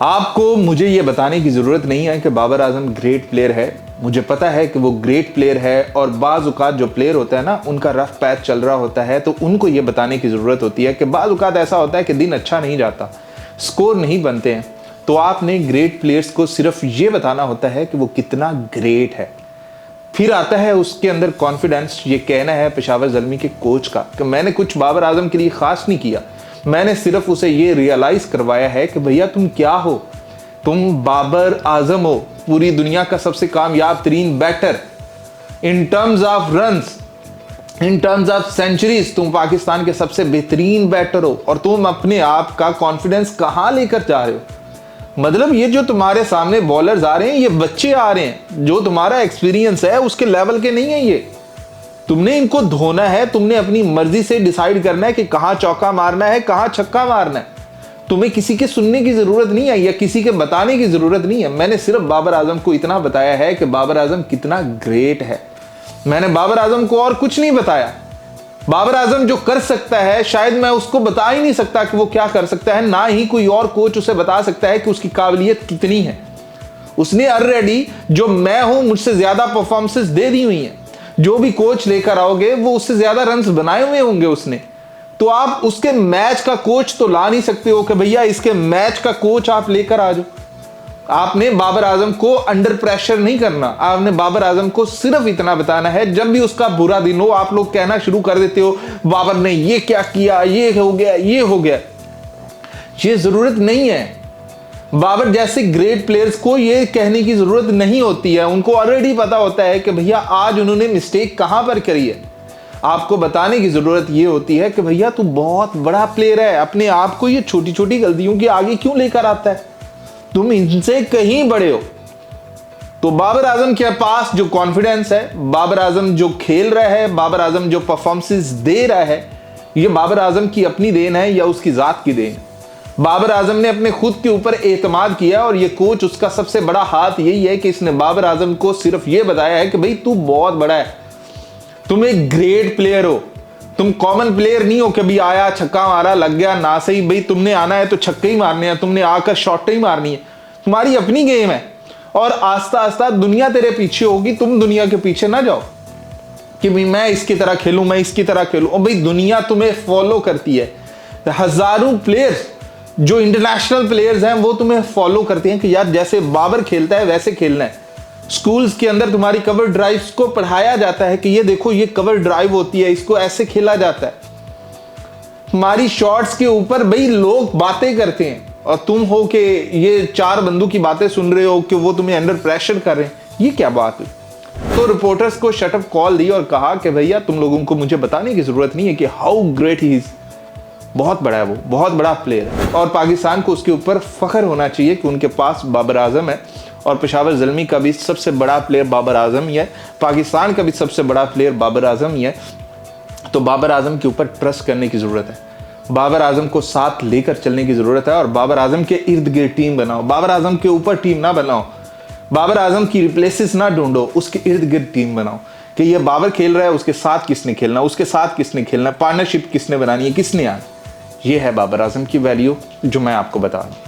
आपको मुझे ये बताने की ज़रूरत नहीं है कि बाबर आजम ग्रेट प्लेयर है। मुझे पता है कि वो ग्रेट प्लेयर है और बाज़ औक़ात जो प्लेयर होता है ना, उनका रफ पैच चल रहा होता है, तो उनको ये बताने की ज़रूरत होती है कि बाज़ औक़ात ऐसा होता है कि दिन अच्छा नहीं जाता, स्कोर नहीं बनते हैं, तो आपने ग्रेट प्लेयर्स को सिर्फ ये बताना होता है कि वो कितना ग्रेट है। फिर आता है उसके अंदर कॉन्फिडेंस। ये कहना है पेशावर ज़ल्मी के कोच का कि मैंने कुछ बाबर आजम के लिए ख़ास नहीं किया, मैंने सिर्फ उसे ये रियलाइज़ करवाया है कि भैया तुम क्या हो, तुम बाबर आजम हो, पूरी दुनिया का सबसे कामयाब तरीन batter in terms of runs, in terms of centuries, तुम पाकिस्तान के सबसे बेहतरीन बैटर हो और तुम अपने आप का कॉन्फिडेंस कहाँ लेकर जा रहे हो। मतलब ये जो तुम्हारे सामने बॉलर्स आ रहे हैं, ये बच्चे आ रहे हैं, जो तुम्हारा एक्सपीरियंस है उसके लेवल के नहीं है ये। तुमने इनको धोना है, तुमने अपनी मर्जी से डिसाइड करना है कि कहाँ चौका मारना है, कहाँ छक्का मारना है। तुम्हें किसी के सुनने की जरूरत नहीं है या किसी के बताने की जरूरत नहीं है। मैंने सिर्फ बाबर आजम को इतना बताया है कि बाबर आजम कितना ग्रेट है। मैंने बाबर आजम को और कुछ नहीं बताया। बाबर आजम जो कर सकता है शायद मैं उसको बता ही नहीं सकता कि वो क्या कर सकता है, ना ही कोई और कोच उसे बता सकता है कि उसकी काबिलियत कितनी है। उसने ऑलरेडी, जो मैं हूं, मुझसे ज्यादा परफॉर्मेंसेस दे दी हुई हैं। जो भी कोच लेकर आओगे वो उससे ज्यादा रन्स बनाए हुए होंगे उसने। तो आप उसके मैच का कोच तो ला नहीं सकते हो कि भैया इसके मैच का कोच आप लेकर आ जाओ। आपने बाबर आजम को अंडर प्रेशर नहीं करना। आपने बाबर आजम को सिर्फ इतना बताना है, जब भी उसका बुरा दिन हो आप लोग कहना शुरू कर देते हो बाबर ने ये क्या किया, ये हो गया, ये हो गया। ये जरूरत नहीं है। बाबर जैसे ग्रेट प्लेयर्स को ये कहने की जरूरत नहीं होती है। उनको ऑलरेडी पता होता है कि भैया आज उन्होंने मिस्टेक कहां पर करी है। आपको बताने की जरूरत ये होती है कि भैया तू बहुत बड़ा प्लेयर है, अपने आप को ये छोटी छोटी गलतियों के आगे क्यों लेकर आता है, तुम इनसे कहीं बड़े हो। तो बाबर आजम के पास जो कॉन्फिडेंस है, बाबर आजम जो खेल रहा है, बाबर आजम जो परफॉर्मेंसेस दे रहा है, ये बाबर आजम की अपनी देन है या उसकी जात की देन है। बाबर आजम ने अपने खुद के ऊपर एतमाद किया और ये कोच उसका सबसे बड़ा हाथ यही है कि इसने बाबर आजम को सिर्फ ये बताया है कि भाई तू बहुत बड़ा है, तुम एक ग्रेट प्लेयर हो, तुम कॉमन प्लेयर नहीं हो कि भाई आया छक्का मारा लग गया ना सही। भाई तुमने आना है तो छक्के ही मारने हैं, तुमने आकर शॉट ही मारनी है, तुम्हारी अपनी गेम है और आस्ता आस्ता दुनिया तेरे पीछे होगी। तुम दुनिया के पीछे ना जाओ कि भाई मैं इसकी तरह खेलूं, मैं इसकी तरह खेलूं। और भाई दुनिया तुम्हें फॉलो करती है। हजारों प्लेयर्स जो इंटरनेशनल प्लेयर्स हैं वो तुम्हें फॉलो करते हैं कि यार जैसे बाबर खेलता है वैसे खेलना है। स्कूल्स के अंदर तुम्हारी कवर ड्राइव्स को पढ़ाया जाता है कि ये देखो ये कवर ड्राइव होती है, इसको ऐसे खेला जाता है। तुम्हारी शॉट्स के ऊपर भाई लोग बातें करते हैं और तुम हो कि ये चार बंदों की बातें सुन रहे हो कि वो तुम्हें अंडर प्रेशर कर रहे हैं। ये क्या बात हुई? तो रिपोर्टर्स को शटअप कॉल दी और कहा कि भैया तुम लोगों को मुझे बताने की जरूरत नहीं है कि हाउ ग्रेट ही इज। बहुत बड़ा है वो, बहुत बड़ा प्लेयर है और पाकिस्तान को उसके ऊपर फख्र होना चाहिए कि उनके पास बाबर आजम है। और पेशावर ज़ल्मी का भी सबसे बड़ा प्लेयर बाबर आजम ही है, पाकिस्तान का भी सबसे बड़ा प्लेयर बाबर आजम ही है। तो बाबर आजम के ऊपर ट्रस्ट करने की ज़रूरत है, बाबर आजम को साथ लेकर चलने की ज़रूरत है और बाबर आजम के इर्द गिर्द टीम बनाओ। बाबर आजम के ऊपर टीम ना बनाओ, बाबर आजम की रिप्लेसेस ना ढूंढो, उसके इर्द गिर्द टीम बनाओ कि ये बाबर खेल रहा है, उसके साथ किसने खेलना, उसके साथ किसने खेलना, पार्टनरशिप किसने बनानी है, किसने आना। ये है बाबर आजम की वैल्यू जो मैं आपको बता रहा हूँ।